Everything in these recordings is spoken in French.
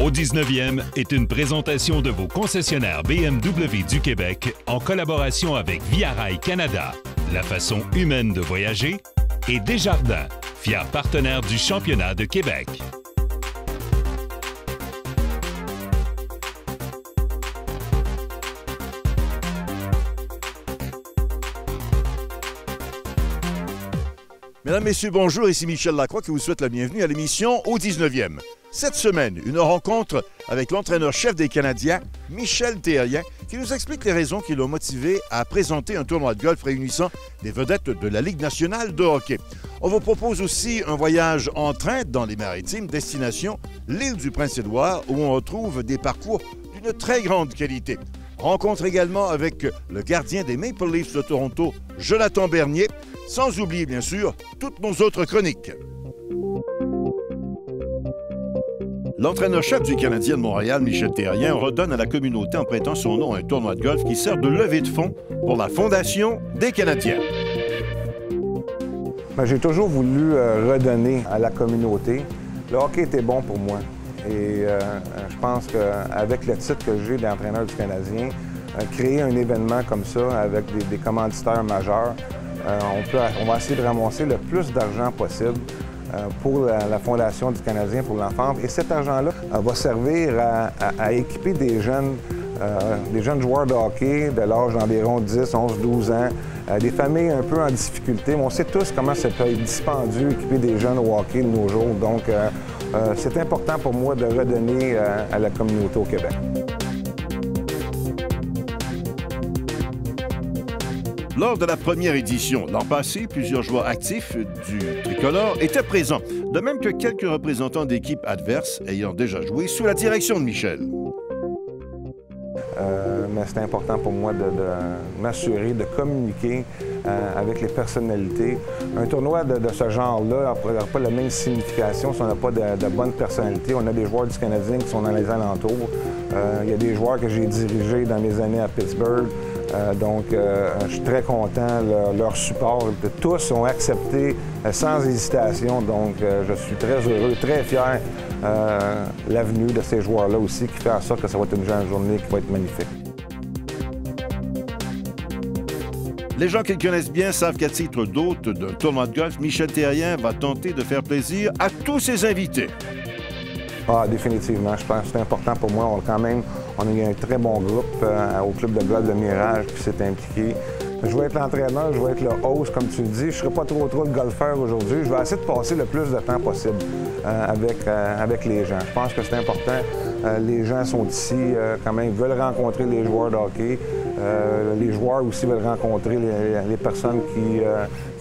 Au 19e est une présentation de vos concessionnaires BMW du Québec en collaboration avec Via Rail Canada, la façon humaine de voyager, et Desjardins, fier partenaire du championnat de Québec. Mesdames, Messieurs, bonjour, ici Michel Lacroix qui vous souhaite la bienvenue à l'émission Au 19e. Cette semaine, une rencontre avec l'entraîneur-chef des Canadiens, Michel Therrien, qui nous explique les raisons qui l'ont motivé à présenter un tournoi de golf réunissant des vedettes de la Ligue nationale de hockey. On vous propose aussi un voyage en train dans les Maritimes, destination l'île du Prince-Édouard, où on retrouve des parcours d'une très grande qualité. Rencontre également avec le gardien des Maple Leafs de Toronto, Jonathan Bernier, sans oublier bien sûr toutes nos autres chroniques. L'entraîneur-chef du Canadien de Montréal, Michel Therrien, redonne à la communauté en prêtant son nom à un tournoi de golf qui sert de levée de fonds pour la Fondation des Canadiens. J'ai toujours voulu redonner à la communauté. Le hockey était bon pour moi. Et je pense qu'avec le titre que j'ai d'entraîneur du Canadien, créer un événement comme ça avec des commanditaires majeurs, on va essayer de ramasser le plus d'argent possible pour la Fondation du Canadien pour l'enfance. Et cet argent-là va servir à équiper des jeunes joueurs de hockey de l'âge d'environ 10, 11, 12 ans, des familles un peu en difficulté. On sait tous comment ça peut être dispendieux équiper des jeunes au hockey de nos jours. Donc, c'est important pour moi de redonner à la communauté au Québec. Lors de la première édition, l'an passé, plusieurs joueurs actifs du tricolore étaient présents, de même que quelques représentants d'équipes adverses ayant déjà joué sous la direction de Michel. Mais c'est important pour moi de m'assurer de communiquer avec les personnalités. Un tournoi de ce genre-là n'aura pas la même signification si on n'a pas de bonnes personnalités. On a des joueurs du Canadien qui sont dans les alentours. Il y a des joueurs que j'ai dirigés dans mes années à Pittsburgh. Donc, je suis très content. Leur support, tous ont accepté sans hésitation. Donc, je suis très heureux, très fier l'avenue de ces joueurs-là aussi, qui fait en sorte que ça va être une journée qui va être magnifique. Les gens qui le connaissent bien savent qu'à titre d'hôte d'un tournoi de golf, Michel Therrien va tenter de faire plaisir à tous ses invités. Ah, définitivement. Je pense que c'est important pour moi. On a eu un très bon groupe au club de golf de Mirage qui s'est impliqué. Je vais être l'entraîneur, je vais être le host, comme tu le dis. Je ne serai pas trop le golfeur aujourd'hui. Je vais essayer de passer le plus de temps possible avec les gens. Je pense que c'est important. Les gens sont ici quand même, veulent rencontrer les joueurs de hockey. Les joueurs aussi veulent rencontrer les personnes qui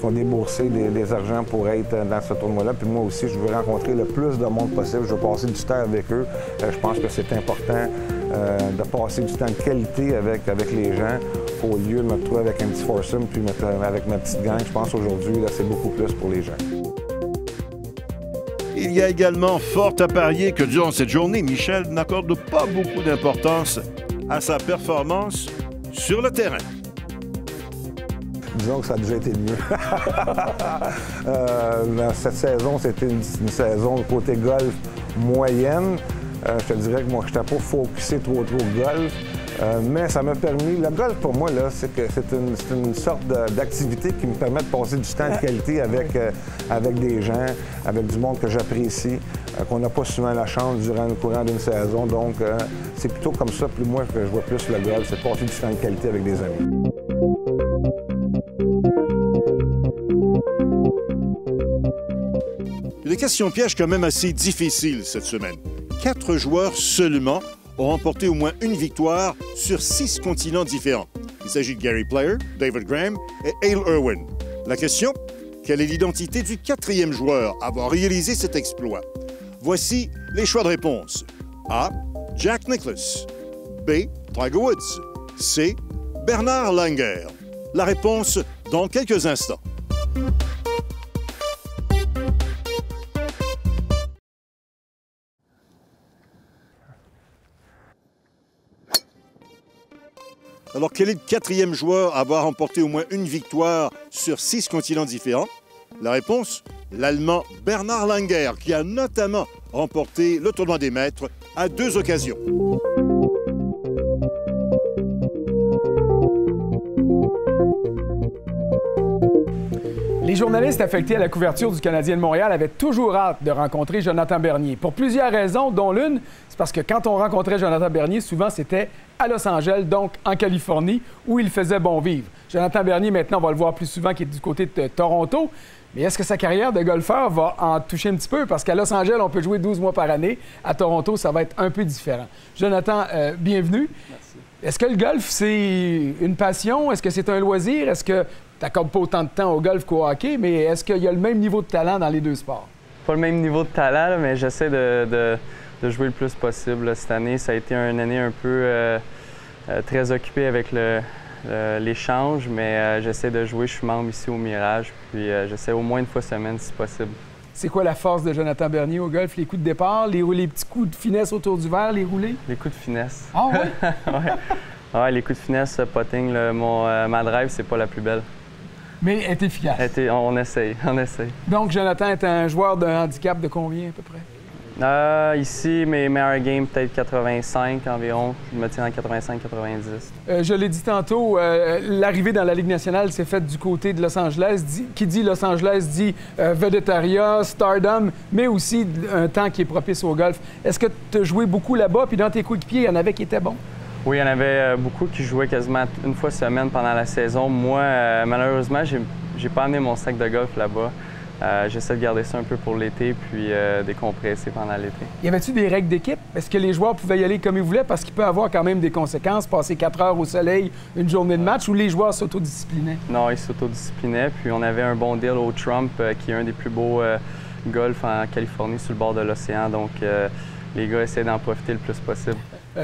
vont débourser des argents pour être dans ce tournoi-là. Puis moi aussi, je veux rencontrer le plus de monde possible. Je veux passer du temps avec eux. Je pense que c'est important de passer du temps de qualité avec les gens au lieu de me retrouver avec un petit foursome puis avec ma petite gang. Je pense qu'aujourd'hui, c'est beaucoup plus pour les gens. Il y a également fort à parier que durant cette journée, Michel n'accorde pas beaucoup d'importance à sa performance sur le terrain. Disons que ça a déjà été mieux. Cette saison, c'était une saison côté golf moyenne. Je te dirais que moi, je n'étais pas focusé trop golf. Mais ça m'a permis... Le golf, pour moi, c'est une sorte d'activité qui me permet de passer du temps de qualité avec des gens, avec du monde que j'apprécie, qu'on n'a pas souvent la chance durant le courant d'une saison. Donc, c'est plutôt comme ça, plus moi, que je vois plus le golf, c'est de passer du temps de qualité avec des amis. Une question piège quand même assez difficile cette semaine. 4 joueurs seulement ont remporté au moins une victoire sur 6 continents différents. Il s'agit de Gary Player, David Graham et Hale Irwin. La question, quelle est l'identité du 4e joueur à avoir réalisé cet exploit? Voici les choix de réponse. A. Jack Nicklaus. B. Tiger Woods. C. Bernard Langer. La réponse dans quelques instants. Alors, quel est le 4e joueur à avoir remporté au moins une victoire sur 6 continents différents? La réponse, l'Allemand Bernard Langer, qui a notamment remporté le tournoi des maîtres à 2 occasions. Les journalistes affectés à la couverture du Canadien de Montréal avaient toujours hâte de rencontrer Jonathan Bernier. Pour plusieurs raisons, dont l'une, c'est parce que quand on rencontrait Jonathan Bernier, souvent c'était à Los Angeles, donc en Californie, où il faisait bon vivre. Jonathan Bernier, maintenant, on va le voir plus souvent, qui est du côté de Toronto. Mais est-ce que sa carrière de golfeur va en toucher un petit peu? Parce qu'à Los Angeles, on peut jouer 12 mois par année. À Toronto, ça va être un peu différent. Jonathan, bienvenue. Merci. Est-ce que le golf, c'est une passion? Est-ce que c'est un loisir? Est-ce que tu n'accordes pas autant de temps au golf qu'au hockey? Mais est-ce qu'il y a le même niveau de talent dans les deux sports? Pas le même niveau de talent, là, mais j'essaie de jouer le plus possible. Là. Cette année, ça a été une année un peu très occupée avec l'échange, mais j'essaie de jouer. Je suis membre ici au Mirage, puis j'essaie au moins une fois semaine si possible. C'est quoi la force de Jonathan Bernier au golf? Les coups de départ, les petits coups de finesse autour du verre, les roulés? Les coups de finesse. Ah oui? Ouais. Ouais, les coups de finesse, putting, ma drive, c'est pas la plus belle. Mais elle est efficace. On essaye. Donc, Jonathan est un joueur de handicap de combien à peu près? Ici, mes meilleurs games, peut-être 85 environ. Je me tiens en 85-90. Je l'ai dit tantôt, l'arrivée dans la Ligue nationale s'est faite du côté de Los Angeles. Qui dit Los Angeles dit vedettariat, stardom, mais aussi un temps qui est propice au golf. Est-ce que tu as joué beaucoup là-bas? Puis dans tes coéquipiers, il y en avait qui étaient bons? Oui, il y en avait beaucoup qui jouaient quasiment une fois semaine pendant la saison. Moi, malheureusement, j'ai pas amené mon sac de golf là-bas. J'essaie de garder ça un peu pour l'été, puis décompresser pendant l'été. Y avait-tu des règles d'équipe? Est-ce que les joueurs pouvaient y aller comme ils voulaient? Parce qu'il peut avoir quand même des conséquences, passer 4 heures au soleil, une journée de match, où les joueurs s'autodisciplinaient? Non, ils s'autodisciplinaient. Puis on avait un bon deal au Trump, qui est un des plus beaux golfs en Californie, sur le bord de l'océan. Donc, les gars essaient d'en profiter le plus possible.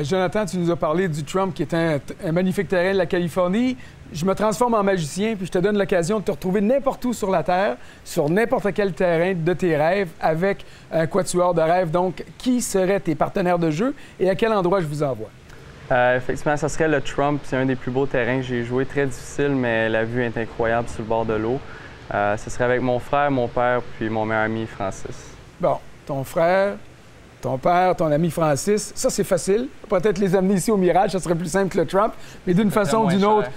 Jonathan, tu nous as parlé du Trump, qui est un magnifique terrain de la Californie. Je me transforme en magicien, puis je te donne l'occasion de te retrouver n'importe où sur la Terre, sur n'importe quel terrain de tes rêves, avec un quatuor de rêve. Donc, qui seraient tes partenaires de jeu et à quel endroit je vous envoie? Effectivement, ça serait le Trump. C'est un des plus beaux terrains que j'ai joué. Très difficile, mais la vue est incroyable sur le bord de l'eau. Ce serait avec mon frère, mon père, puis mon meilleur ami, Francis. Bon, ton frère, ton père, ton ami Francis, ça c'est facile. Peut-être les amener ici au Mirage, ça serait plus simple que le Trump, mais d'une façon ou d'une autre.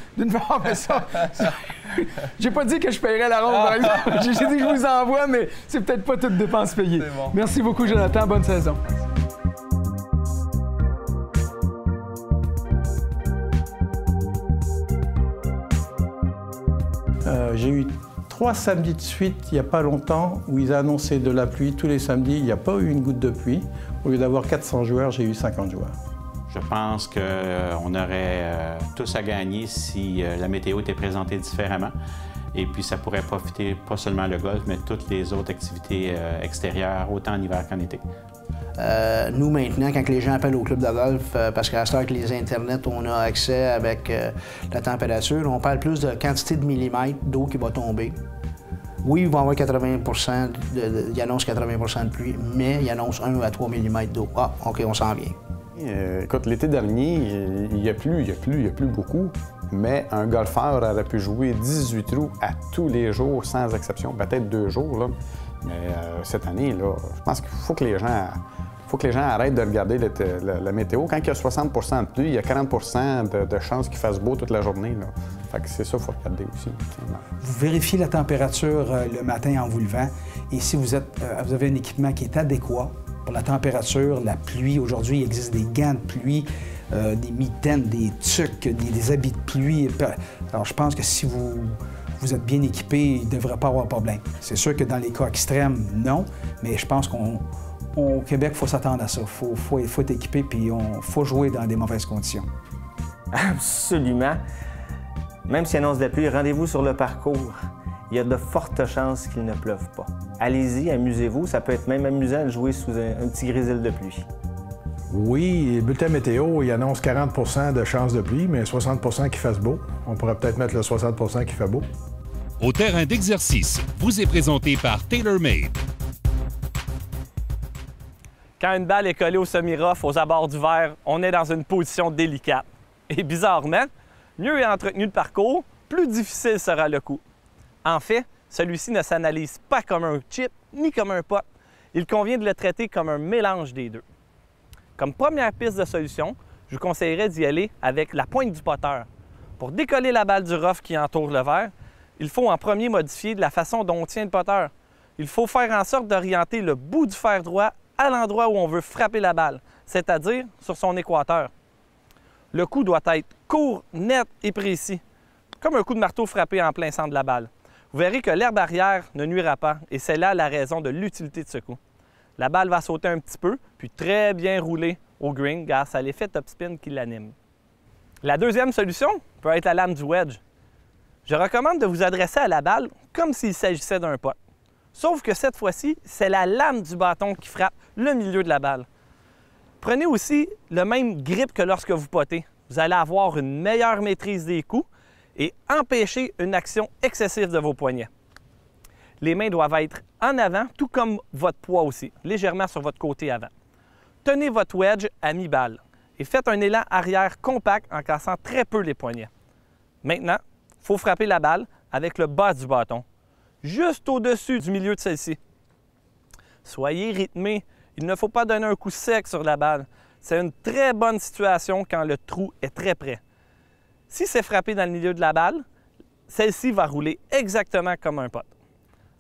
J'ai pas dit que je paierais la ronde, par exemple. J'ai dit que je vous envoie, mais c'est peut-être pas toute dépense payée. Bon. Merci beaucoup, Jonathan. Bonne saison. J'ai eu 3 samedis de suite, il n'y a pas longtemps, où ils ont annoncé de la pluie tous les samedis. Il n'y a pas eu une goutte de pluie. Au lieu d'avoir 400 joueurs, j'ai eu 50 joueurs. Je pense qu'on aurait tous à gagner si la météo était présentée différemment. Et puis, ça pourrait profiter pas seulement le golf, mais toutes les autres activités extérieures, autant en hiver qu'en été. Nous, maintenant, quand les gens appellent au club de golf, parce qu'à ce avec les Internets, on a accès avec la température, on parle plus de quantité de millimètres d'eau qui va tomber. Oui, il va y avoir 80 il annonce 80 de pluie, mais il annonce 1 à 3 mm d'eau. Ah, OK, on s'en vient. Écoute, l'été dernier, il y a plu beaucoup, mais un golfeur aurait pu jouer 18 trous à tous les jours, sans exception, peut-être 2 jours, là. Mais cette année, là, je pense qu'il faut que les gens arrêtent de regarder la météo. Quand il y a 60 de pluie, il y a 40 de chances qu'il fasse beau toute la journée, là. Fait que c'est ça qu'il faut regarder aussi. Vous vérifiez la température le matin en vous levant. Et si vous avez un équipement qui est adéquat pour la température, la pluie, aujourd'hui, il existe des gants de pluie, des mitaines, des tucs, des habits de pluie. Alors, je pense que si vous êtes bien équipé, il ne devrait pas avoir de problème. C'est sûr que dans les cas extrêmes, non, mais je pense qu'au Québec, il faut s'attendre à ça. Il faut être équipé, puis il faut jouer dans des mauvaises conditions. Absolument. Même s'il annonce de la pluie, rendez-vous sur le parcours. Il y a de fortes chances qu'il ne pleuve pas. Allez-y, amusez-vous. Ça peut être même amusant de jouer sous un petit grésil de pluie. Oui, le bulletin météo, il annonce 40 de chances de pluie, mais 60 qu'il fasse beau. On pourrait peut-être mettre le 60 qui fait beau. Au terrain d'exercice, vous est présenté par TaylorMade. Quand une balle est collée au semi-rough, aux abords du verre, on est dans une position délicate. Et bizarrement, mieux est entretenu le parcours, plus difficile sera le coup. En fait, celui-ci ne s'analyse pas comme un chip ni comme un pot. Il convient de le traiter comme un mélange des deux. Comme première piste de solution, je vous conseillerais d'y aller avec la pointe du poteur. Pour décoller la balle du rough qui entoure le verre, il faut en premier modifier de la façon dont on tient le poteur. Il faut faire en sorte d'orienter le bout du fer droit à l'endroit où on veut frapper la balle, c'est-à-dire sur son équateur. Le coup doit être court, net et précis, comme un coup de marteau frappé en plein centre de la balle. Vous verrez que l'herbe arrière ne nuira pas et c'est là la raison de l'utilité de ce coup. La balle va sauter un petit peu, puis très bien rouler au green grâce à l'effet topspin qui l'anime. La deuxième solution peut être la lame du wedge. Je recommande de vous adresser à la balle comme s'il s'agissait d'un pot. Sauf que cette fois-ci, c'est la lame du bâton qui frappe le milieu de la balle. Prenez aussi le même grip que lorsque vous potez. Vous allez avoir une meilleure maîtrise des coups et empêcher une action excessive de vos poignets. Les mains doivent être en avant, tout comme votre poids aussi, légèrement sur votre côté avant. Tenez votre wedge à mi-balle et faites un élan arrière compact en cassant très peu les poignets. Maintenant, il faut frapper la balle avec le bas du bâton, juste au-dessus du milieu de celle-ci. Soyez rythmé, il ne faut pas donner un coup sec sur la balle. C'est une très bonne situation quand le trou est très près. Si c'est frappé dans le milieu de la balle, celle-ci va rouler exactement comme un pot.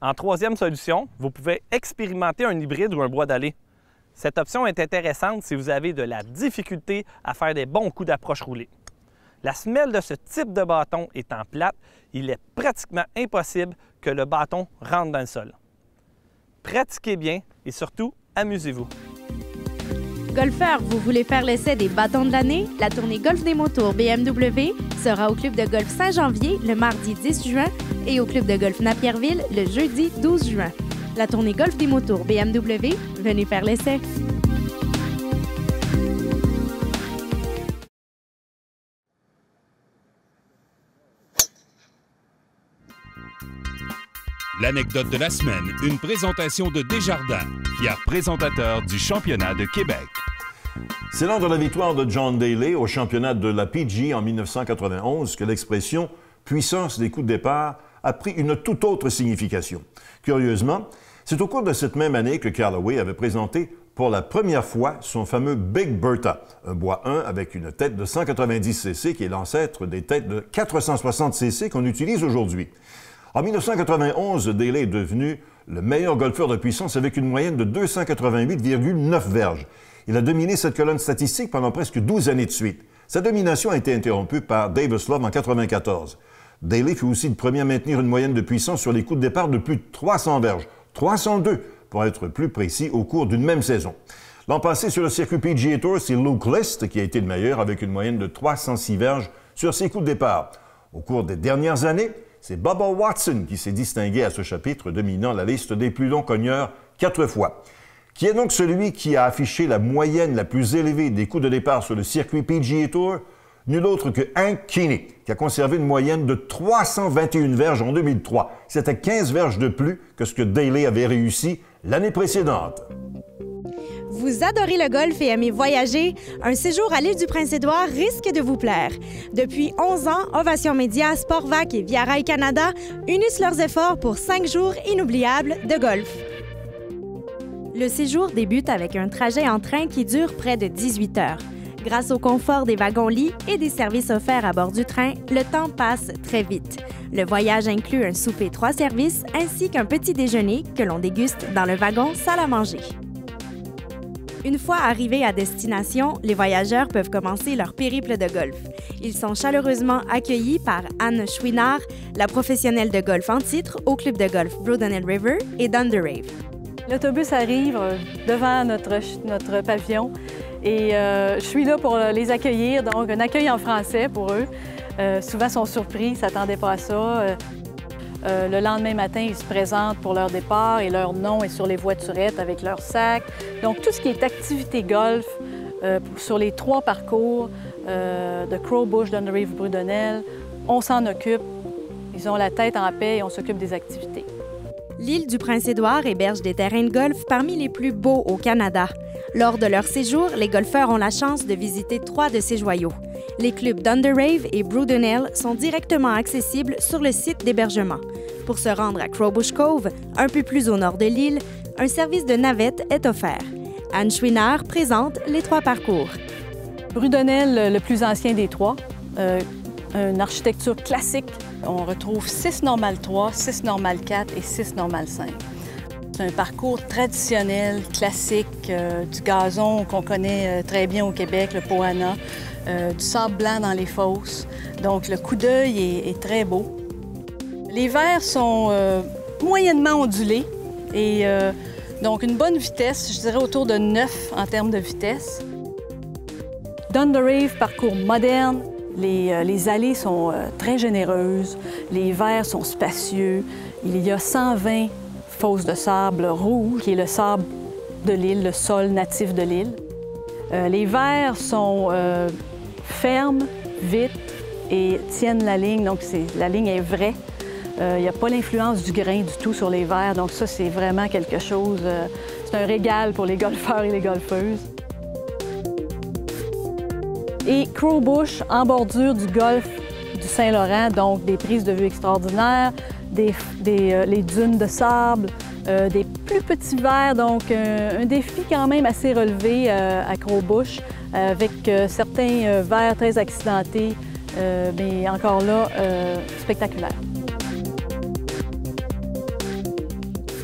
En troisième solution, vous pouvez expérimenter un hybride ou un bois d'allée. Cette option est intéressante si vous avez de la difficulté à faire des bons coups d'approche roulés. La semelle de ce type de bâton étant plate, il est pratiquement impossible que le bâton rentre dans le sol. Pratiquez bien et surtout, amusez-vous. Golfeur, vous voulez faire l'essai des bâtons de l'année? La tournée Golf des motours BMW sera au Club de golf Saint-Janvier le mardi 10 juin et au Club de golf Napierville le jeudi 12 juin. La tournée Golf des motours BMW, venez faire l'essai. L'anecdote de la semaine, une présentation de Desjardins, fier présentateur du championnat de Québec. C'est lors de la victoire de John Daly au championnat de la PGA en 1991 que l'expression « puissance des coups de départ » a pris une toute autre signification. Curieusement, c'est au cours de cette même année que Callaway avait présenté pour la première fois son fameux Big Bertha, un bois 1 avec une tête de 190 cc qui est l'ancêtre des têtes de 460 cc qu'on utilise aujourd'hui. En 1991, Daly est devenu le meilleur golfeur de puissance avec une moyenne de 288,9 verges. Il a dominé cette colonne statistique pendant presque 12 années de suite. Sa domination a été interrompue par Davis Love en 1994. Daly fut aussi le premier à maintenir une moyenne de puissance sur les coups de départ de plus de 300 verges, 302 pour être plus précis, au cours d'une même saison. L'an passé, sur le circuit PGA Tour, c'est Luke List qui a été le meilleur avec une moyenne de 306 verges sur ses coups de départ. Au cours des dernières années, c'est Bubba Watson qui s'est distingué à ce chapitre, dominant la liste des plus longs cogneurs 4 fois. Qui est donc celui qui a affiché la moyenne la plus élevée des coups de départ sur le circuit PGA Tour? Nul autre que Hank Keeney, qui a conservé une moyenne de 321 verges en 2003. C'était 15 verges de plus que ce que Daly avait réussi l'année précédente. Vous adorez le golf et aimez voyager? Un séjour à l'île du Prince-Édouard risque de vous plaire. Depuis 11 ans, Ovation Média, Sportvac et Via Rail Canada unissent leurs efforts pour 5 jours inoubliables de golf. Le séjour débute avec un trajet en train qui dure près de 18 heures. Grâce au confort des wagons-lits et des services offerts à bord du train, le temps passe très vite. Le voyage inclut un souper 3 services ainsi qu'un petit déjeuner que l'on déguste dans le wagon salle à manger. Une fois arrivés à destination, les voyageurs peuvent commencer leur périple de golf. Ils sont chaleureusement accueillis par Anne Chouinard, la professionnelle de golf en titre au club de golf Brudenell River et Dunderave. L'autobus arrive devant notre pavillon et je suis là pour les accueillir, donc un accueil en français pour eux. Souvent, ils sont surpris, ils ne s'attendaient pas à ça. Le lendemain matin, ils se présentent pour leur départ et leur nom est sur les voiturettes avec leur sac. Donc, tout ce qui est activité golf sur les 3 parcours de Crowbush, Dunderave, Brudenell, on s'en occupe. Ils ont la tête en paix et on s'occupe des activités. L'île du Prince-Édouard héberge des terrains de golf parmi les plus beaux au Canada. Lors de leur séjour, les golfeurs ont la chance de visiter 3 de ces joyaux. Les clubs Dunderave et Brudenell sont directement accessibles sur le site d'hébergement. Pour se rendre à Crowbush Cove, un peu plus au nord de l'île, un service de navette est offert. Anne Chouinard présente les 3 parcours. Brudenel, le plus ancien des 3, une architecture classique. On retrouve 6 Normal 3, 6 Normal 4 et 6 Normal 5. C'est un parcours traditionnel, classique, du gazon qu'on connaît très bien au Québec, le Poana, du sable blanc dans les fosses. Donc, le coup d'œil est très beau. Les verts sont moyennement ondulés et donc une bonne vitesse, je dirais autour de 9 en termes de vitesse. Dunderave, parcours moderne. Les allées sont très généreuses, les verts sont spacieux. Il y a 120 fosses de sable rouge, qui est le sable de l'île, le sol natif de l'île. Les verts sont fermes, vite et tiennent la ligne, donc la ligne est vraie. Il n'y a pas l'influence du grain du tout sur les verts, donc ça, c'est vraiment quelque chose, c'est un régal pour les golfeurs et les golfeuses. Et Crowbush, en bordure du golfe du Saint-Laurent, donc des prises de vue extraordinaires, les dunes de sable, des plus petits verts, donc un défi quand même assez relevé à Crowbush, avec certains verts très accidentés, mais encore là, spectaculaires.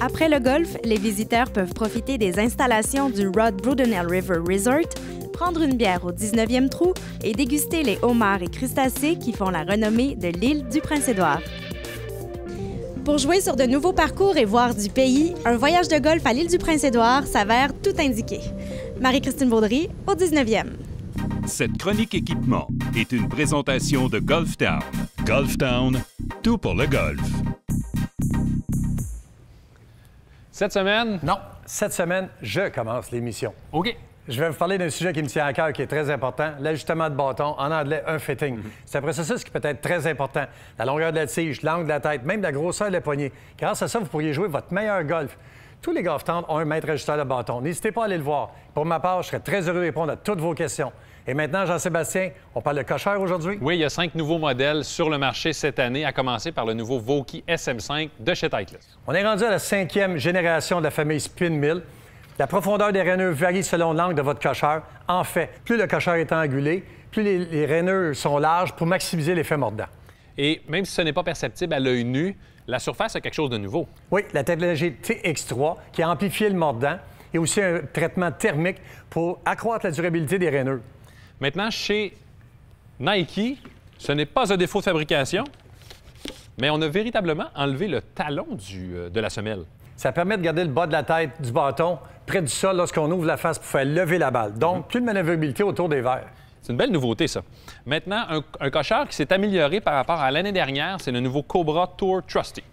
Après le golf, les visiteurs peuvent profiter des installations du Rod Brudenell River Resort, prendre une bière au 19e trou et déguster les homards et crustacés qui font la renommée de l'île du Prince-Édouard. Pour jouer sur de nouveaux parcours et voir du pays, un voyage de golf à l'île du Prince-Édouard s'avère tout indiqué. Marie-Christine Baudry, au 19e. Cette chronique équipement est une présentation de Golf Town. Golf Town, tout pour le golf. Cette semaine? Non, cette semaine, je commence l'émission. OK. Je vais vous parler d'un sujet qui me tient à cœur, qui est très important, l'ajustement de bâton, en anglais, un fitting. C'est un processus qui peut être très important. La longueur de la tige, l'angle de la tête, même la grosseur de la poignée. Grâce à ça, vous pourriez jouer votre meilleur golf. Tous les golf towns ont un maître ajusteur de bâton. N'hésitez pas à aller le voir. Pour ma part, je serais très heureux de répondre à toutes vos questions. Et maintenant, Jean-Sébastien, on parle de cocheur aujourd'hui? Oui, il y a 5 nouveaux modèles sur le marché cette année, à commencer par le nouveau Vokey SM5 de chez Titleist. On est rendu à la 5e génération de la famille Spin Mill. La profondeur des rainures varie selon l'angle de votre cocheur. En fait, plus le cocheur est angulé, plus les rainures sont larges pour maximiser l'effet mordant. Et même si ce n'est pas perceptible à l'œil nu, la surface a quelque chose de nouveau. Oui, la technologie TX3 qui a amplifié le mordant et aussi un traitement thermique pour accroître la durabilité des rainures. Maintenant, chez Nike, ce n'est pas un défaut de fabrication, mais on a véritablement enlevé le talon de la semelle. Ça permet de garder le bas de la tête du bâton près du sol lorsqu'on ouvre la face pour faire lever la balle. Donc, plus de manœuvrabilité autour des verres. C'est une belle nouveauté, ça. Maintenant, un cocheur qui s'est amélioré par rapport à l'année dernière, c'est le nouveau Cobra Tour Trusty.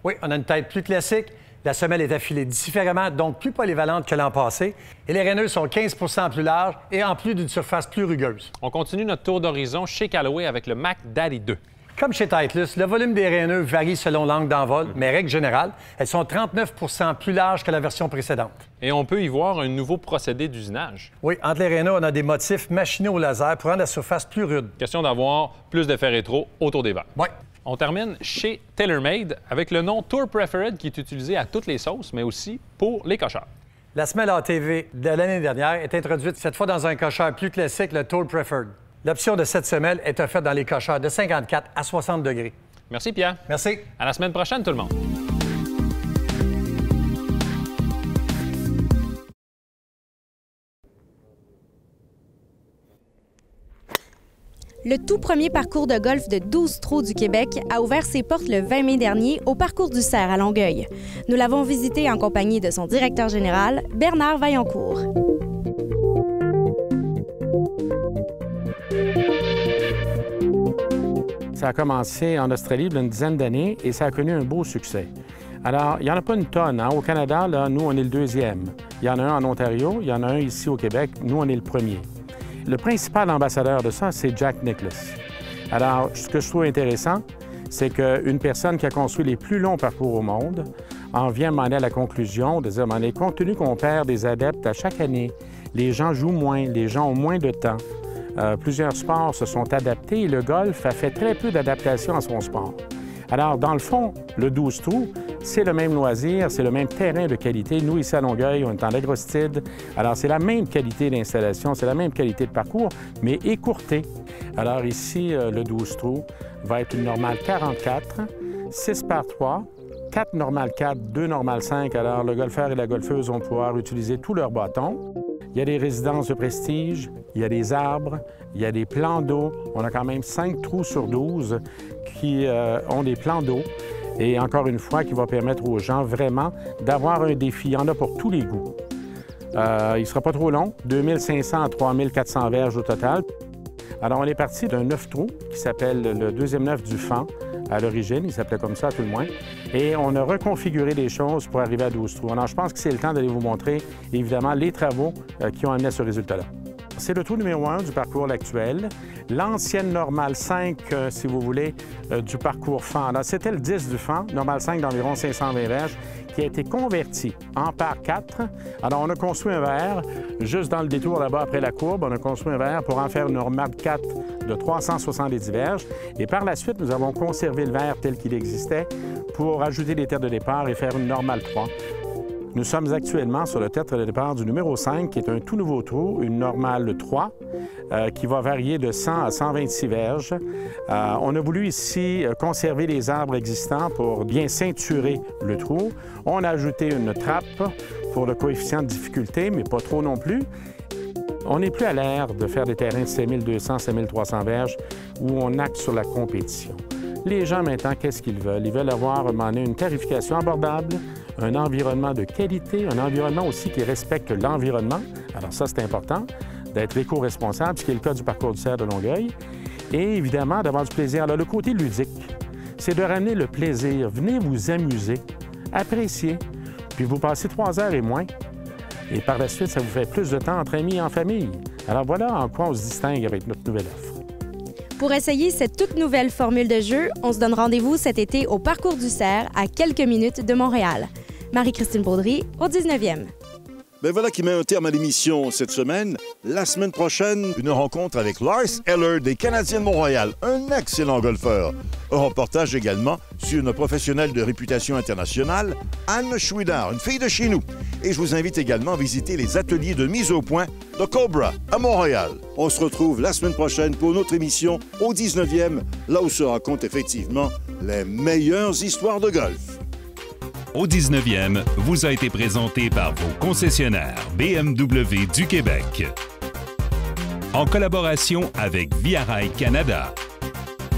Oui, on a une tête plus classique. La semelle est affilée différemment, donc plus polyvalente que l'an passé. Et les rainures sont 15 plus larges et en plus d'une surface plus rugueuse. On continue notre tour d'horizon chez Callaway avec le Mac Daddy 2. Comme chez Titleist, le volume des rainures varie selon l'angle d'envol, mais règle générale, elles sont 39 plus larges que la version précédente. Et on peut y voir un nouveau procédé d'usinage. Oui, entre les rainures, on a des motifs machinés au laser pour rendre la surface plus rude. Question d'avoir plus d'effets rétro autour des verres. Oui. On termine chez TaylorMade avec le nom Tour Preferred qui est utilisé à toutes les sauces, mais aussi pour les cocheurs. La semelle ATV de l'année dernière est introduite cette fois dans un cocheur plus classique, le Tour Preferred. L'option de cette semelle est offerte dans les cocheurs de 54 à 60 degrés. Merci, Pierre. Merci. À la semaine prochaine, tout le monde. Le tout premier parcours de golf de 12 trous du Québec a ouvert ses portes le 20 mai dernier au parcours du Cerf à Longueuil. Nous l'avons visité en compagnie de son directeur général, Bernard Vaillancourt. Ça a commencé en Australie il y a une dizaine d'années et ça a connu un beau succès. Alors, il n'y en a pas une tonne. Hein? Au Canada, là, nous, on est le deuxième. Il y en a un en Ontario, il y en a un ici au Québec. Nous, on est le premier. Le principal ambassadeur de ça, c'est Jack Nicklaus. Alors, ce que je trouve intéressant, c'est qu'une personne qui a construit les plus longs parcours au monde en vient m'en aller à la conclusion de dire, compte tenu qu'on perd des adeptes à chaque année, les gens jouent moins, les gens ont moins de temps. Plusieurs sports se sont adaptés et le golf a fait très peu d'adaptation à son sport. Alors, dans le fond, le 12 trous C'est le même loisir, c'est le même terrain de qualité. Nous, ici à Longueuil, on est en agrostide. Alors, c'est la même qualité d'installation, c'est la même qualité de parcours, mais écourtée. Alors ici, le 12 trous va être une normale 44, 6 par 3, 4 normales 4, 2 normales 5. Alors, le golfeur et la golfeuse vont pouvoir utiliser tous leurs bâtons. Il y a des résidences de prestige, il y a des arbres, il y a des plans d'eau. On a quand même 5 trous sur 12 qui ont des plans d'eau. Et encore une fois, qui va permettre aux gens vraiment d'avoir un défi. Il y en a pour tous les goûts. Il ne sera pas trop long, 2500 à 3400 verges au total. Alors, on est parti d'un 9 trous qui s'appelle le deuxième 9 du Fan à l'origine. Il s'appelait comme ça à tout le moins. Et on a reconfiguré les choses pour arriver à 12 trous. Alors, je pense que c'est le temps d'aller vous montrer, évidemment, les travaux qui ont amené à ce résultat-là. C'est le trou numéro 1 du parcours actuel. L'ancienne normale 5, si vous voulez, du parcours Fan. C'était le 10 du Fan, normale 5 d'environ 520 verges, qui a été converti en par 4. Alors, on a construit un verre, juste dans le détour là-bas après la courbe, on a construit un verre pour en faire une normale 4 de 370 verges. Et par la suite, nous avons conservé le verre tel qu'il existait pour ajouter les terres de départ et faire une normale 3. Nous sommes actuellement sur le tertre de départ du numéro 5, qui est un tout nouveau trou, une normale 3, qui va varier de 100 à 126 verges. On a voulu ici conserver les arbres existants pour bien ceinturer le trou. On a ajouté une trappe pour le coefficient de difficulté, mais pas trop non plus. On n'est plus à l'ère de faire des terrains de 5200, 5300 verges où on acte sur la compétition. Les gens, maintenant, qu'est-ce qu'ils veulent? Ils veulent avoir une tarification abordable, un environnement de qualité, un environnement aussi qui respecte l'environnement. Alors ça, c'est important, d'être éco-responsable, ce qui est le cas du parcours du cerf de Longueuil. Et évidemment, d'avoir du plaisir. Alors, le côté ludique, c'est de ramener le plaisir. Venez vous amuser, apprécier, puis vous passez 3 heures et moins. Et par la suite, ça vous fait plus de temps entre amis et en famille. Alors voilà en quoi on se distingue avec notre nouvelle offre. Pour essayer cette toute nouvelle formule de jeu, on se donne rendez-vous cet été au Parcours du Cerf, à quelques minutes de Montréal. Marie-Christine Baudry, au 19e. Ben voilà qui met un terme à l'émission cette semaine. La semaine prochaine, une rencontre avec Lars Eller des Canadiens de Montréal, un excellent golfeur. Un reportage également sur une professionnelle de réputation internationale, Anne Schwidar, une fille de chez nous. Et je vous invite également à visiter les ateliers de mise au point de Cobra à Montréal. On se retrouve la semaine prochaine pour une autre émission au 19e, là où se racontent effectivement les meilleures histoires de golf. Au 19e vous a été présenté par vos concessionnaires BMW du Québec. En collaboration avec Via Rail Canada,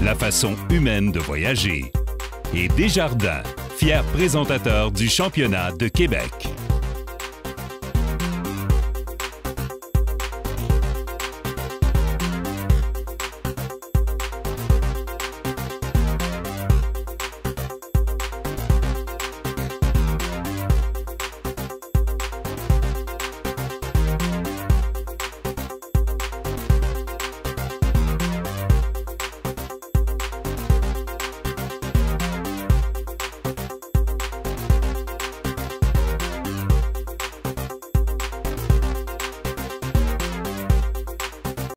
la façon humaine de voyager, et Desjardins, fier présentateur du championnat de Québec.